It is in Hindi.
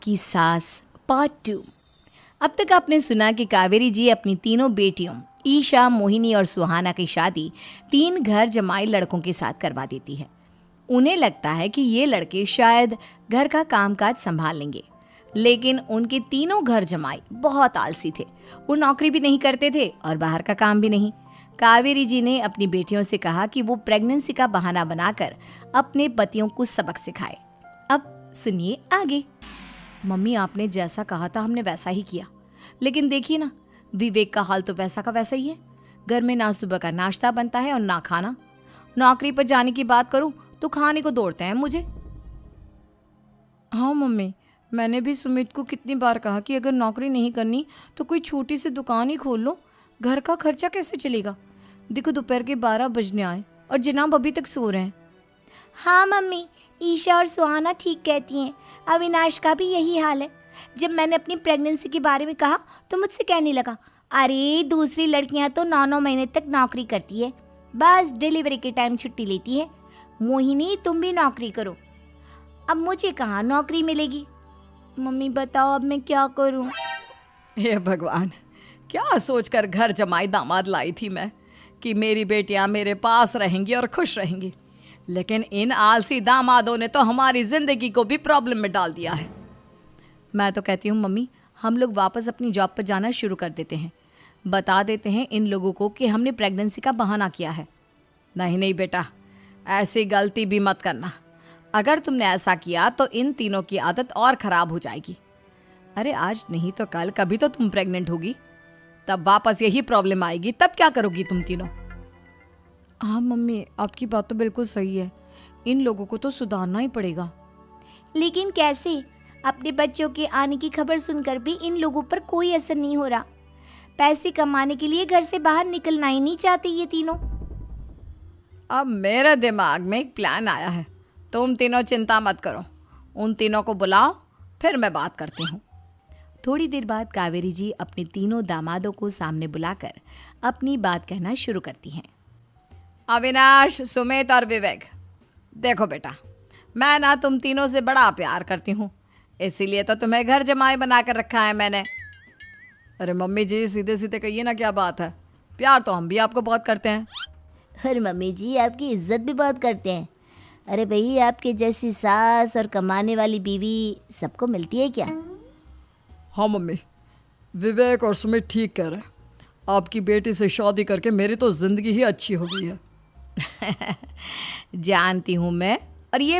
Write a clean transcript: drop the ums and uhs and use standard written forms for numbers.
आपकी सास पार्ट 2। अब तक आपने सुना कि कावेरी जी अपनी तीनों बेटियों ईशा, मोहिनी और सुहाना की शादी 3 घर जमाई लड़कों के साथ करवा देती है। उन्हें लगता है कि ये लड़के शायद घर का कामकाज संभाल लेंगे, लेकिन उनके तीनों घर जमाई बहुत आलसी थे। वो नौकरी भी नहीं करते थे और बाहर का काम भी नहीं। कावेरी जी ने अपनी बेटियों से कहा कि वो प्रेगनेंसी का बहाना बनाकर अपने पतियों को सबक सिखाए। अब सुनिए आगे। मम्मी, आपने जैसा कहा था हमने वैसा ही किया, लेकिन देखिए ना, विवेक का हाल तो वैसा का वैसा ही है। घर में ना सुबह का नाश्ता बनता है और ना खाना। नौकरी पर जाने की बात करूं तो खाने को दौड़ते हैं मुझे। हाँ मम्मी, मैंने भी सुमित को कितनी बार कहा कि अगर नौकरी नहीं करनी तो कोई छोटी सी दुकान ही खोल लो, घर का खर्चा कैसे चलेगा। देखो दोपहर के 12 बजने आए और जनाब अभी तक सो रहे हैं। हाँ मम्मी, ईशा और सुहाना ठीक कहती हैं। अविनाश का भी यही हाल है। जब मैंने अपनी प्रेगनेंसी के बारे में कहा तो मुझसे कहने लगा, अरे दूसरी लड़कियां तो 9-9 महीने तक नौकरी करती है, बस डिलीवरी के टाइम छुट्टी लेती है। मोहिनी, तुम भी नौकरी करो। अब मुझे कहाँ नौकरी मिलेगी। मम्मी बताओ अब मैं क्या करूँ। हे भगवान, क्या सोचकर घर जमाई दामाद लाई थी मैं कि मेरी बेटियां मेरे पास रहेंगी और खुश रहेंगी, लेकिन इन आलसी दामादों ने तो हमारी जिंदगी को भी प्रॉब्लम में डाल दिया है। मैं तो कहती हूँ मम्मी, हम लोग वापस अपनी जॉब पर जाना शुरू कर देते हैं। बता देते हैं इन लोगों को कि हमने प्रेगनेंसी का बहाना किया है। नहीं नहीं बेटा, ऐसी गलती भी मत करना। अगर तुमने ऐसा किया तो इन तीनों की आदत और ख़राब हो जाएगी। अरे आज नहीं तो कल कभी तो तुम प्रेग्नेंट होगी, तब वापस यही प्रॉब्लम आएगी। तब क्या करोगी तुम तीनों। हाँ मम्मी, आपकी बात तो बिल्कुल सही है। इन लोगों को तो सुधारना ही पड़ेगा। लेकिन कैसे? अपने बच्चों के आने की खबर सुनकर भी इन लोगों पर कोई असर नहीं हो रहा। पैसे कमाने के लिए घर से बाहर निकलना ही नहीं चाहते ये तीनों। अब मेरे दिमाग में एक प्लान आया है। तुम तीनों चिंता मत करो, उन तीनों को बुलाओ, फिर मैं बात करती हूँ। थोड़ी देर बाद कावेरी जी अपने तीनों दामादों को सामने बुलाकर अपनी बात कहना शुरू करती हैं। अविनाश, सुमित और विवेक, देखो बेटा, मैं ना तुम तीनों से बड़ा प्यार करती हूँ, इसीलिए तो तुम्हें घर जमाई बना कर रखा है मैंने। अरे मम्मी जी, सीधे सीधे कहिए ना, क्या बात है। प्यार तो हम भी आपको बहुत करते हैं। अरे मम्मी जी, आपकी इज्जत भी बहुत करते हैं। अरे भाई, आपके जैसी सास और कमाने वाली बीवी सबको मिलती है क्या? हाँ मम्मी, विवेक और सुमित ठीक कह रहे हैं। आपकी बेटी से शादी करके मेरी तो ज़िंदगी ही अच्छी हो गई है। जानती हूँ मैं, और ये